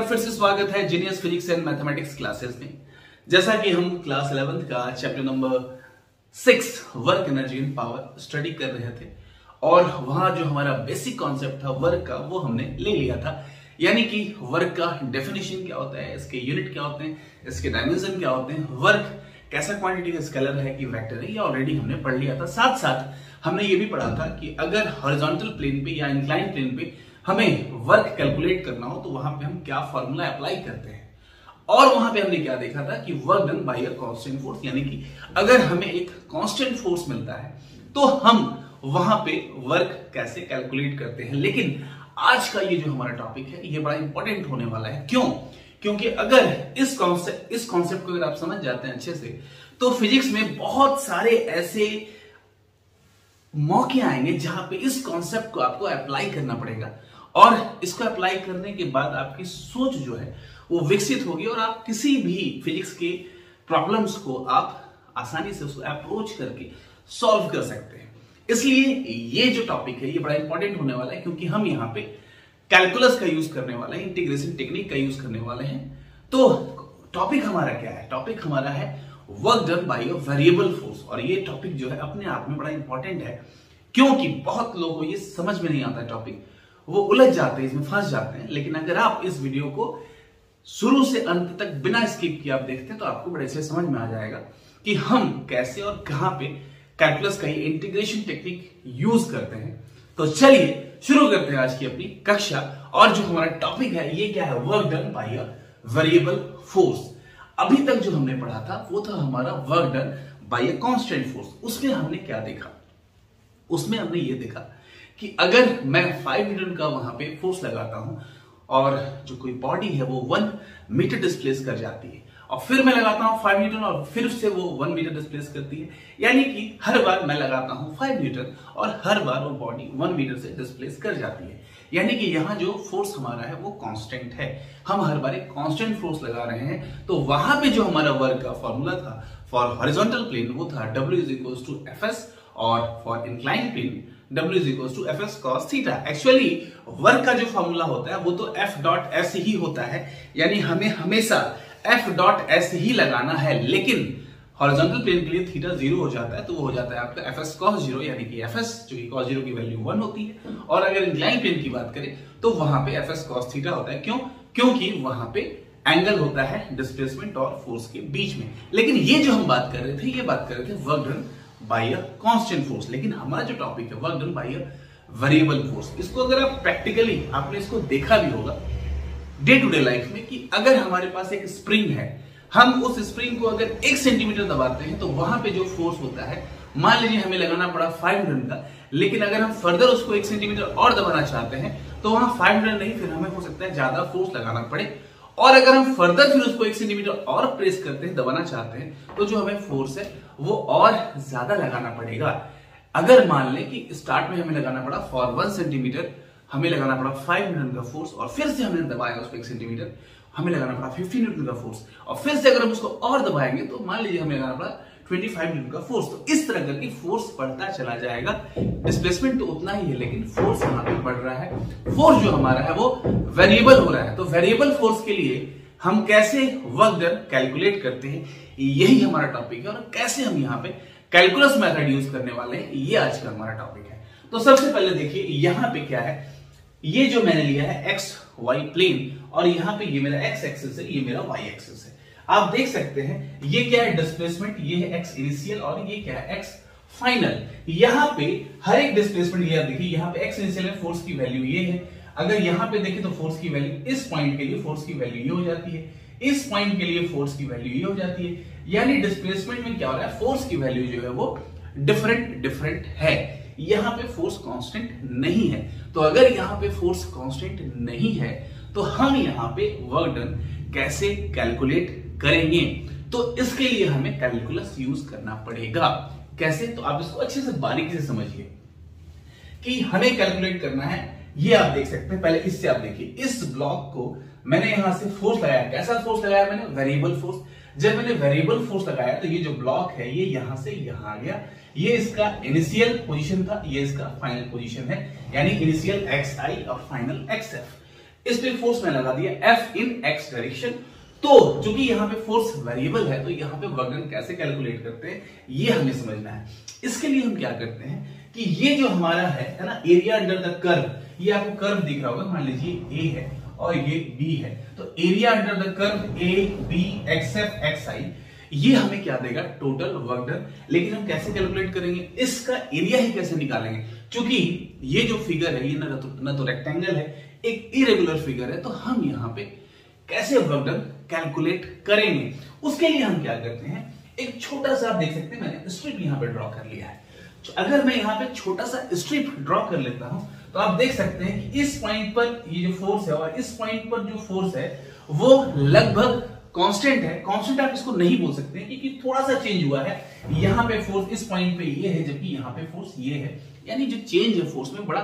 फिर से स्वागत है genius physics and mathematics classes में। जैसा कि हम क्लास 11th का chapter number 6 work energy and power study कर रहे थे और वहां जो हमारा बेसिक कॉन्सेप्ट था वर्क का वो हमने ले लिया था। यानी कि वर्क का डेफिनेशन क्या होता है, इसके यूनिट क्या होते हैं, इसके डायमेंशन क्या होते हैं, वर्क कैसा क्वांटिटी का स्केलर है कि वेक्टर है, ये ऑलरेडी हमने पढ़ लिया था। साथ साथ हमने ये भी पढ़ा था कि अगर हॉरिजॉन्टल प्लेन पे या इंक्लाइन प्लेन पे हमें वर्क कैलकुलेट करना हो तो वहां पे हम क्या फॉर्मूला अप्लाई करते हैं। और वहां पे हमने क्या देखा था कि work done by a constant force, यानी कि अगर हमें एक कांस्टेंट फोर्स मिलता है तो हम वहां पे वर्क कैसे कैलकुलेट करते हैं। लेकिन आज का ये जो हमारा टॉपिक है ये बड़ा इंपॉर्टेंट होने वाला है। क्यों? क्योंकि अगर इस कॉन्सेप्ट को अगर आप समझ जाते हैं अच्छे से तो फिजिक्स में बहुत सारे ऐसे मौके आएंगे जहां पे इस कॉन्सेप्ट को आपको अप्लाई करना पड़ेगा और इसको अप्लाई करने के बाद आपकी सोच जो है वो विकसित होगी और आप किसी भी फिजिक्स के प्रॉब्लम्स को आप आसानी से उसको अप्रोच करके सॉल्व कर सकते हैं। इसलिए ये जो टॉपिक है ये बड़ा इंपॉर्टेंट होने वाला है क्योंकि हम यहाँ पे कैलकुलस का यूज करने वाले हैं, इंटीग्रेशन टेक्निक का यूज करने वाले हैं। तो टॉपिक हमारा क्या है? टॉपिक हमारा है work done by a variable force. और ये टॉपिक जो है अपने आप में बड़ा इंपॉर्टेंट है क्योंकि बहुत लोगों को ये समझ में नहीं आता टॉपिक, वो उलझ जाते हैं, इसमें फंस जाते हैं। लेकिन अगर आप इस वीडियो को शुरू से अंत तक बिना स्किप किए आप देखते हैं तो आपको बड़े से समझ में आ जाएगा कि हम कैसे और कहां पे कैलकुलस का ये इंटीग्रेशन टेक्निक यूज करते हैं। तो चलिए शुरू करते हैं आज की अपनी कक्षा। और जो हमारा टॉपिक है ये क्या है? Work done by a variable force. अभी तक जो हमने पढ़ा था वो था हमारा work done by a constant force. उसमें हमने क्या देखा? उसमें हमने ये देखा कि अगर मैं 5 न्यूटन का वहां पे फोर्स लगाता हूं और जो कोई बॉडी है वो 1 मीटर डिस्प्लेस कर जाती है और फिर मैं लगाता हूं 5 न्यूटन और फिर से वो 1 मीटर डिस्प्लेस करती है, यानी कि हर बार मैं लगाता हूं 5 न्यूटन और हर बार वो बॉडी 1 मीटर से डिस्प्लेस कर जाती है। यानी कि यहाँ जो फोर्स हमारा है वो कांस्टेंट है, हम हर बार एक कांस्टेंट फोर्स लगा रहे हैं। तो वहां पे जो हमारा वर्क का फॉर्मूला था फॉर हॉरिजॉन्टल प्लेन वो था W = Fs और for incline plane W = Fs cos theta. Actually work का जो फॉर्मूला होता है वो तो F.S ही होता है, यानी हमें हमेशा F.S ही लगाना है। लेकिन हॉरिजॉन्टल प्लेन के लिए थीटा 0 हो जाता है तो वो हो जाता है आपका Fs cos 0, यानी कि Fs जो कि cos 0 की वैल्यू 1 होती है। और अगर इंक्लाइन प्लेन की बात करें तो वहां पे Fs cos थीटा होता है। क्यों? क्योंकि वहां पे एंगल होता है डिस्प्लेसमेंट और फोर्स के बीच में। लेकिन ये जो हम बात कर रहे थे ये बात कर रहे थे work done by a constant force. लेकिन हमारा जो टॉपिक है work done by a variable force, इसको अगर आप प्रैक्टिकली आपने इसको देखा भी होगा डे टू डे लाइफ में कि अगर हमारे पास एक स्प्रिंग है, हम उस स्प्रिंग को अगर 1 सेंटीमीटर दबाते हैं तो वहां पे जो फोर्स होता है, मान लीजिए हमें लगाना पड़ा 5 न्यूटन का, लेकिन अगर हम फर्दर उसको 1 सेंटीमीटर और दबाना चाहते हैं तो वहां 5 न्यूटन नहीं, फिर हमें हो सकता है ज्यादा फोर्स लगाना पड़े। और अगर हम फर्दर फिर उसको 1 सेंटीमीटर और प्रेस करते हैं, दबाना चाहते हैं, तो जो हमें फोर्स है वो और ज्यादा लगाना पड़ेगा। अगर मान लें कि स्टार्ट में हमें लगाना पड़ा फॉर 1 सेंटीमीटर हमें लगाना पड़ा 5 न्यूटन का फोर्स और फिर से हमने दबाया उसको 1 सेंटीमीटर, हमें लगाना पड़ा 50 न्यूटन का फोर्स और फिर से अगर हम उसको और दबाएंगे तो मान लीजिए हमें लगाना पड़ा 25 न्यूटन का फोर्स। तो इस तरह करके फोर्स बढ़ता चला जाएगा। डिस्प्लेसमेंट तो उतना ही है लेकिन फोर्स यहाँ पे बढ़ रहा है। फोर्स जो हमारा है वो वेरिएबल हो रहा है। तो वेरिएबल फोर्स के लिए हम कैसे वर्क डन कैलकुलेट करते हैं, यही हमारा टॉपिक है। और कैसे हम यहाँ पे कैलकुलस मेथड यूज करने वाले हैं, ये आज का हमारा टॉपिक है। तो सबसे पहले देखिए यहाँ पे क्या है, ये जो मैंने लिया है एक्स वाई प्लेन और यहाँ पे ये मेरा एक्स एक्सिस है, ये मेरा वाई एक्सिस है। आप देख सकते हैं ये क्या है डिस्प्लेसमेंट, ये है एक्स इनिशियल और ये क्या है एक्स फाइनल। यहाँ पे हर एक डिस्प्लेसमेंट ये आप देखिए, यहाँ पे एक्स इनिशियल में फोर्स की वैल्यू ये है। अगर यहाँ पे देखें तो फोर्स की वैल्यू इस पॉइंट के लिए फोर्स की वैल्यू ये हो जाती है, इस पॉइंट के लिए फोर्स की वैल्यू ये हो जाती है। यानी डिस्प्लेसमेंट में क्या हो रहा है, फोर्स की वैल्यू जो है वो डिफरेंट है। यहाँ पे फोर्स कांस्टेंट नहीं है। तो अगर यहाँ पे फोर्स कांस्टेंट नहीं है तो हम यहाँ पे वर्क डन कैसे कैलकुलेट करेंगे? तो इसके लिए हमें कैलकुलस यूज करना पड़ेगा। कैसे? तो आप इसको अच्छे से बारीकी से समझिए कि हमें कैलकुलेट करना है। ये आप देख सकते हैं, पहले इससे आप देखिए, इस ब्लॉक को मैंने यहां से फोर्स लगाया। कैसा फोर्स लगाया मैंने? Variable force. जब मैंने वेरिएबल फोर्स लगाया तो ये जो ब्लॉक है ये यहां से यहां आ गया। ये इसका इनिशियल पोजीशन था, ये इसका फाइनल पोजीशन है, यानी इनिशियल xi और फाइनल xf। इस पे फोर्स मैं लगा दिया F इन x डायरेक्शन। तो चूंकि यहाँ पे फोर्स वेरिएबल है तो यहाँ पे वर्क डन कैसे कैलकुलेट करते हैं ये हमें समझना है। इसके लिए हम क्या करते हैं कि ये जो हमारा है ना एरिया अंडर द कर्व, ये आपको कर्व दिख रहा होगा, मान लीजिए A है और ये B है, तो area under the curve A B XF XI ये हमें क्या देगा, टोटल वर्क डन। लेकिन हम कैसे कैलकुलेट करेंगे, इसका एरिया ही कैसे निकालेंगे, क्योंकि ये जो फिगर है ये ना तो रेक्टेंगल है, एक इरेगुलर फिगर है, तो हम यहाँ पे कैसे वर्क डन कैलकुलेट करेंगे। उसके लिए हम क्या करते हैं, एक छोटा सा आप देख सकते हैं मैंने स्ट्रिप यहाँ पे ड्रॉ कर लिया है। अगर मैं यहाँ पे छोटा सा स्ट्रिप ड्रॉ कर लेता हूं तो आप देख सकते हैं कि इस पॉइंट पर ये जो फोर्स है और इस पॉइंट पर जो फोर्स है वो लगभग कांस्टेंट है। कांस्टेंट आप इसको नहीं बोल सकते क्योंकि थोड़ा सा चेंज हुआ है। यहाँ पे फोर्स इस पॉइंट पे ये है जबकि यहाँ पे फोर्स ये है, यानी जो चेंज है फोर्स में बड़ा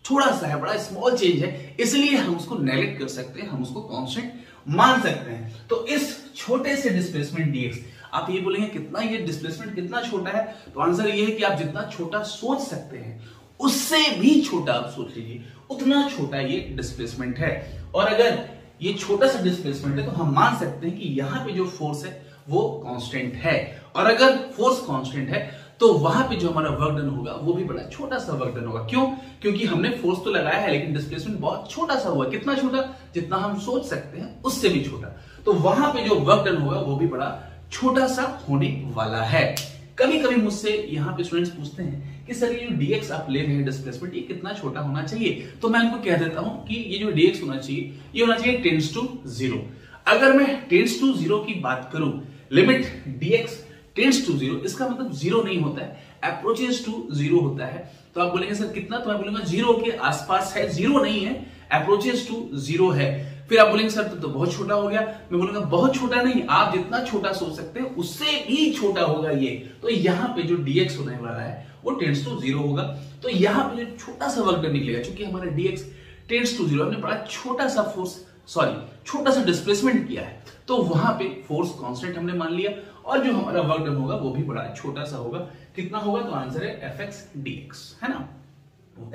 थोड़ा सा है, बड़ा स्मॉल चेंज है, इसलिए हम उसको नेगलेक्ट कर सकते हैं, हम उसको कांस्टेंट मान सकते हैं। तो इस छोटे से डिस्प्लेसमेंट dx, आप ये बोलेंगे कितना ये डिस्प्लेसमेंट कितना छोटा है, तो आंसर ये है कि आप जितना छोटा सोच सकते हैं उससे भी छोटा आप सोच लीजिए, उतना छोटा ये डिस्प्लेसमेंट है। और अगर ये छोटा सा डिस्प्लेसमेंट है तो हम मान सकते हैं कि यहाँ पे जो फोर्स है वो कांस्टेंट है, और अगर फोर्स कांस्टेंट है तो वहां पे जो हमारा वर्क डन होगा वो भी बड़ा छोटा सा वर्क डन होगा। क्यों? क्योंकि हमने फोर्स तो लगाया है लेकिन डिस्प्लेसमेंट बहुत छोटा सा हुआ। कितना छोटा? जितना हम सोच सकते हैं उससे भी छोटा। तो वहां पे जो वर्क डन होगा वो भी बड़ा छोटा सा होने वाला है। कभी कभी मुझसे यहाँ पे स्टूडेंट्स पूछते हैं कि सर ये जो dx आप ले रहे हैं डिस्प्लेसमेंट, ये कितना छोटा होना चाहिए? तो मैं उनको कह देता हूं कि ये जो dx होना चाहिए ये होना चाहिए टेंड्स टू 0। अगर मैं टेंड्स टू 0 की बात करूं, लिमिट dx टेंड्स टू 0, इसका मतलब 0 नहीं होता है, अप्रोचेस टू 0 होता है। तो आप बोलेंगे सर कितना, तो मैं बोलूंगा 0 के आसपास है, 0 नहीं है, अप्रोचेस टू 0 है। फिर आप बोलेंगे सर तो बहुत छोटा हो गया, मैं बोलूंगा बहुत छोटा नहीं, आप जितना छोटा सोच सकते हैं उससे भी छोटा होगा ये। तो यहाँ पे जो dx होने वाला है वो टेंड्स टू 0 होगा। तो यहाँ पे जो छोटा सा वर्क डन निकलेगा, क्योंकि हमारा dx टेंड्स टू 0, हमने बड़ा छोटा सा फोर्स छोटा सा डिस्प्लेसमेंट किया है, तो वहां पे फोर्स कांस्टेंट हमने मान लिया, और जो हमारा वर्क डन होगा वो भी बड़ा छोटा सा होगा। कितना होगा? तो आंसर है fx dx, है ना।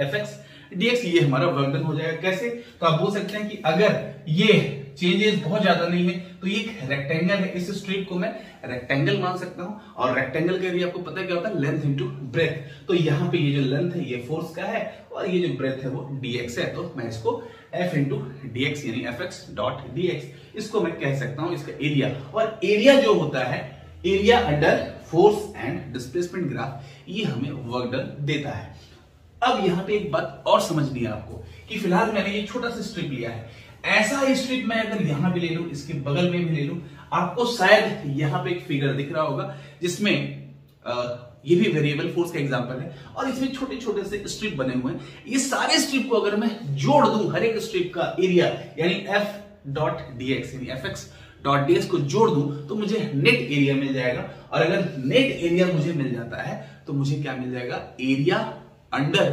fx dx ये हमारा वर्क डन हो जाएगा। कैसे? तो आप बोल सकते हैं कि अगर ये चेंजेस बहुत ज्यादा नहीं है तो ये एक रेक्टेंगल है, इस स्ट्रिप को मैं रेक्टेंगल मान सकता हूं, और रेक्टेंगल के लिए आपको पता है क्या होता है, लेंथ इनटू ब्रेथ। तो यहाँ पे ये जो लेंथ है ये फोर्स का है और ये जो ब्रेथ है वो dx है, तो मैं इसको f इंटू dx यानी fx डॉट dx इसको मैं कह सकता हूं इसका एरिया। और एरिया जो होता है, area under force and displacement graph, ये हमें वर्क डन देता है। अब यहाँ पे एक बात और समझनी है आपको कि फिलहाल मैंने ये छोटा सा स्ट्रिप लिया है, ऐसा ही स्ट्रिप मैं अगर यहां भी ले लूं, इसके बगल में भी ले लूं, आपको शायद यहां पे एक फिगर दिख रहा होगा जिसमें ये भी वेरिएबल फोर्स का एग्जांपल है और इसमें छोटे छोटे से स्ट्रिप बने हुए हैं। ये सारे स्ट्रिप को अगर मैं जोड़ दूं, हर एक स्ट्रिप का एरिया यानी f डॉट dx यानी fx डॉट dx को जोड़ दूं तो मुझे नेट एरिया मिल जाएगा। और अगर नेट एरिया मुझे मिल जाता है तो मुझे क्या मिल जाएगा, area under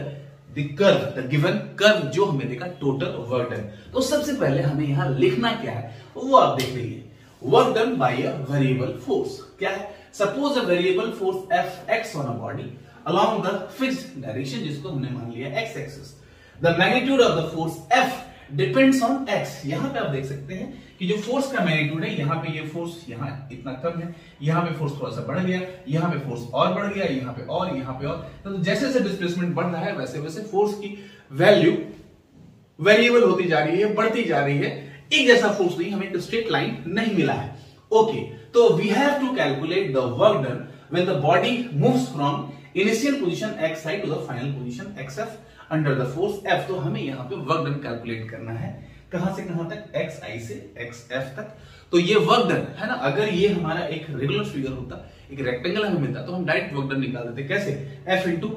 the curve, the given curve जो हमें देगा टोटल वर्क डन। तो सबसे पहले हमें यहां लिखना क्या है वो आप देख लीजिए, work done by a variable force. क्या है? Suppose a variable force Fx on a body along the fixed direction, जिसको हमने मान लिया x axis. The magnitude of the force F depends on x। यहां पे आप देख सकते हैं कि जो फोर्स का मैग्नीट्यूड है, यहाँ पे ये फोर्स यहाँ इतना कम है, यहाँ पे फोर्स थोड़ा सा बढ़ गया, यहाँ पे फोर्स और बढ़ गया, यहाँ पे और, यहाँ पे और। तो जैसे जैसे डिस्प्लेसमेंट बढ़ रहा है वैसे वैसे फोर्स की वैल्यू वेरिएबल होती जा रही है, बढ़ती जा रही है। एक जैसा फोर्स नहीं, हमें एक स्ट्रेट लाइन नहीं मिला है। ओके, तो we have to calculate the work done when the body moves from initial position xi to the final position xf under the force F। तो हमें यहाँ पे वर्क डन कैलकुलेट करना है, कहां से कहां तक, xi से xf तक। तो ये वर्क डन है ना, अगर ये हमारा एक रेगुलर फिगर होता, एक रेक्टेंगल हमें मिलता, तो हम डायरेक्ट वर्क डन निकाल देते। कैसे? f इंटू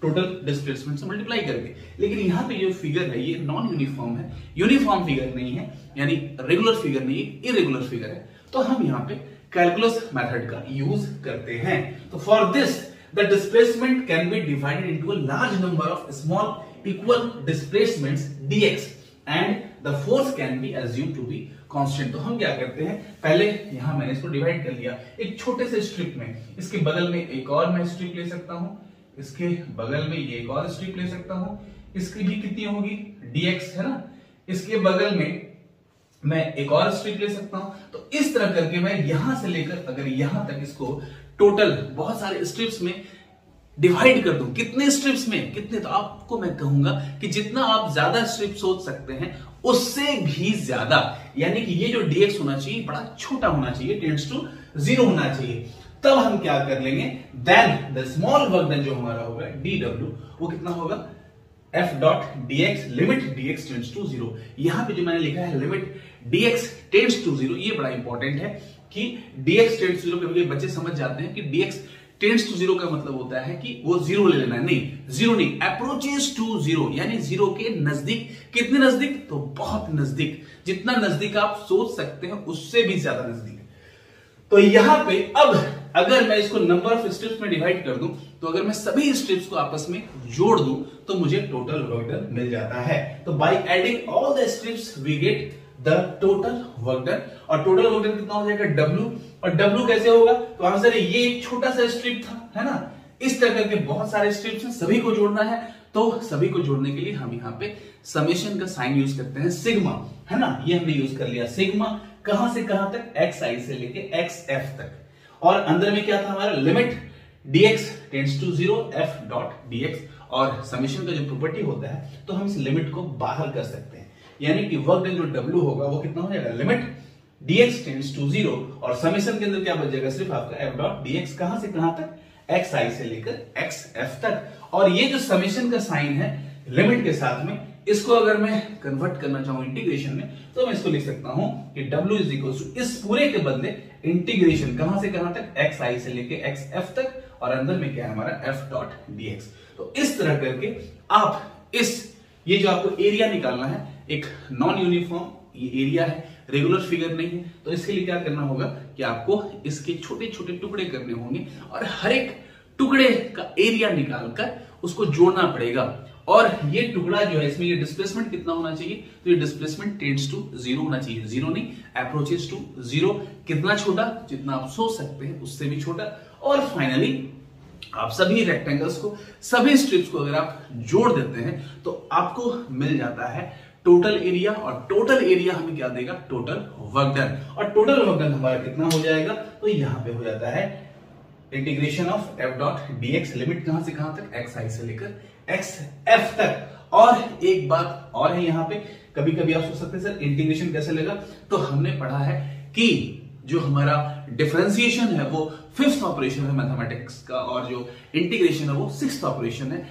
टोटल डिस्प्लेसमेंट से मल्टीप्लाई करके। लेकिन यहाँ पे जो फिगर है ये नॉन यूनिफॉर्म है, यूनिफॉर्म फिगर नहीं है, यानी रेगुलर फिगर नहीं, इरेगुलर फिगर है। तो हम यहाँ पे कैलकुलस मेथड का यूज करते हैं। तो for this the displacement can be divided into a large number of small equal displacements dx and the force can be assumed to be constant. तो हम क्या करते हैं, पहले यहां मैंने इसको डिवाइड कर लिया एक छोटे से स्ट्रिप में, इसके बगल में एक और मैं स्ट्रिप ले सकता हूं, इसके बगल में ये एक और स्ट्रिप ले सकता हूं, इसकी भी कितनी होगी, dx है ना, इसके बगल में मैं एक और स्ट्रिप ले सकता हूं। तो इस तरह करके मैं यहां से लेकर अगर यहां तक इसको टोटल बहुत सारे स्ट्रिप्स में डिवाइड कर दूं, कितने स्ट्रिप्स में, कितने, तो आपको मैं कहूंगा कि जितना आप ज्यादा स्ट्रिप सोच सकते हैं उससे भी ज्यादा, यानी कि ये जो dx होना चाहिए बड़ा छोटा होना चाहिए, टेंड्स टू 0 होना चाहिए। तब हम क्या कर लेंगे, then the small work done जो हमारा होगा dw वो कितना होगा, f dot dx limit dx tends to 0। यहां पे जो मैंने लिखा है लिमिट dx टेंड्स टू 0, ये बड़ा इंपॉर्टेंट है कि dx टेंड्स टू 0। कभी बच्चे समझ जाते हैं कि dx टेंड्स टू 0 का मतलब होता है कि वो 0 ले लेना है, नहीं 0 नहीं, अप्रोचेस टू 0 यानी 0 के नजदीक। कितने नजदीक, तो बहुत नजदीक, जितना नजदीक आप सोच सकते हैं उससे भी ज्यादा नजदीक। तो यहां पे अब अगर मैं इसको नंबर ऑफ स्ट्रिप्स में डिवाइड कर दूं, तो अगर मैं सभी स्ट्रिप्स को आपस में जोड़ दूं तो मुझे टोटल वर्क डन मिल जाता है। तो by adding all the strips we get the total work done. और टोटल वर्क डन कितना हो जाएगा, W। और W कैसे होगा, तो आंसर है ये एक छोटा सा स्ट्रिप था, है ना। इस तरह करके बहुत सारे स्ट्रिप्स हैं, सभी को जोड़ना है। तो सभी को जोड़ने के लिए हम यहाँ पे समेशन का साइन यूज करते हैं, सिग्मा, है ना। ये हमने यूज कर लिया सिग्मा, कहां से कहां तक, xi से लेके xf तक। और अंदर में क्या था हमारा, limit dx tends to 0 f dot dx। और समेशन का जो प्रॉपर्टी होता है तो हम इस लिमिट को बाहर कर सकते हैं, यानी कि वर्क डन जो W होगा वो कितना हो जाएगा, लिमिट dx टेंड्स टू 0 और समेशन के अंदर क्या बच जाएगा, सिर्फ आपका f डॉट dx, कहां से कहां तक, xi से लेकर xf तक। और ये जो समेशन का साइन है लिमिट के साथ में, इसको अगर मैं कन्वर्ट करना चाहूं इंटीग्रेशन में, तो मैं इसको लिख सकता हूं कि W इज इक्वल टू, इस पूरे के बदले इंटीग्रेशन कहां से कहां तक, xi से लेके xf तक, और अंदर में क्या है हमारा f डॉट dx। तो इस तरह करके आप ये जो आपको एरिया निकालना है, एक नॉन यूनिफॉर्म ये एरिया है, रेगुलर फिगर नहीं है, तो इसके लिए क्या करना होगा कि आपको इसके छोटे छोटे टुकड़े करने होंगे और हर एक टुकड़े का एरिया निकालकर उसको जोड़ना पड़ेगा। और ये टुकड़ा जो है, इसमें ये डिस्प्लेसमेंट कितना होना चाहिए, तो ये डिस्प्लेसमेंट टेंड्स टू 0 होना चाहिए, 0 नहीं, अप्रोचेस टू 0। कितना छोटा, जितना आप सोच सकते हैं उससे भी छोटा। और फाइनली आप सभी रेक्टेंगल्स को, सभी स्ट्रिप्स को अगर आप जोड़ देते हैं तो आपको मिल जाता है टोटल एरिया। और टोटल एरिया हमें क्या देगा, टोटल वर्क डन। और टोटल वर्क डन हमारा कितना हो जाएगा, तो यहां पे हो जाता है integration of f dot dx, limit कहां से कहां तक, xi से लेकर xf तक। और एक बात और है यहाँ पे, कभी कभी आप सोच सकते हैं सर इंटीग्रेशन कैसे लगा, तो हमने पढ़ा है कि जो हमारा डिफरेंशिएशन है वो 5th ऑपरेशन है मैथमेटिक्स का, और जो इंटीग्रेशन है वो 6th ऑपरेशन है।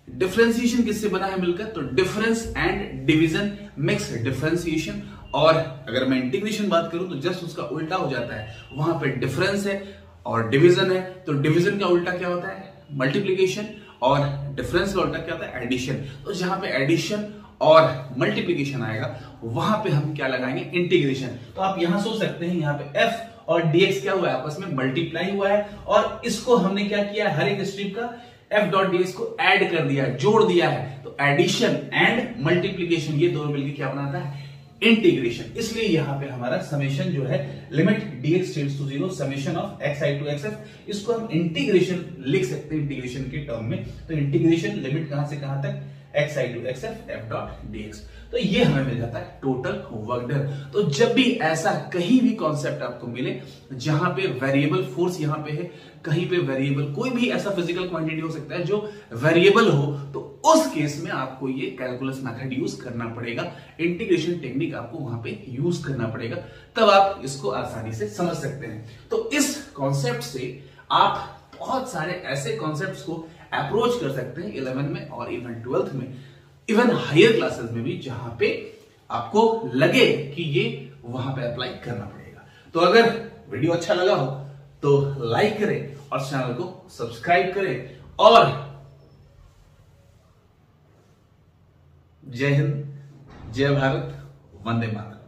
डिफरेंशिएशन किससे बना है मिलकर, तो difference and division mix differentiation. और अगर मैं इंटीग्रेशन बात करूं तो जस्ट उसका उल्टा हो जाता है, वहां पे डिफरेंस है और डिवीजन है, तो डिवीजन का उल्टा क्या होता है, मल्टीप्लीकेशन, और डिफरेंस का उल्टा क्या होता है, एडिशन। तो जहां पे एडिशन और मल्टीप्लीकेशन आएगा वहां पे हम क्या लगाएंगे, इंटीग्रेशन। तो आप यहां सोच सकते हैं यहाँ पे f और dx क्या हुआ है, आपस में मल्टीप्लाई हुआ है, और इसको हमने क्या किया है, हर एक स्ट्रिप का f डॉट dx को ऐड कर दिया, जोड़ दिया है। तो एडिशन एंड मल्टीप्लीकेशन ये दोनों मिलकर क्या बनाता है, इंटीग्रेशन। इसलिए यहां पे हमारा समेशन जो है limit dx tends to 0 summation of xi to xf, इसको हम इंटीग्रेशन लिख सकते हैं इंटीग्रेशन के टर्म में। तो इंटीग्रेशन लिमिट कहां से कहां तक, xi to xf f dot dx। तो ये हमें मिल जाता है टोटल वर्क डन। तो जब भी ऐसा कहीं भी कॉन्सेप्ट आपको मिले जहां पे वेरिएबल फोर्स यहां पे है, कहीं पे वेरिएबल कोई भी ऐसा फिजिकल क्वांटिटी हो सकता है जो वेरिएबल हो, तो उस केस में आपको ये कैलकुलस मेथड यूज करना पड़ेगा, इंटीग्रेशन टेक्निक आपको वहां पे यूज करना पड़ेगा, तब आप इसको आसानी से समझ सकते हैं। तो इस कॉन्सेप्ट से आप बहुत सारे ऐसे कॉन्सेप्ट्स को अप्रोच कर सकते हैं 11 में और इवन 12th में, इवन हायर क्लासेस में भी, जहां पे आपको लगे कि ये वहां पे अप्लाई करना पड़ेगा। तो अगर वीडियो अच्छा लगा हो तो लाइक करें और चैनल को सब्सक्राइब करें। और जय हिंद, जय भारत, वंदे मातरम।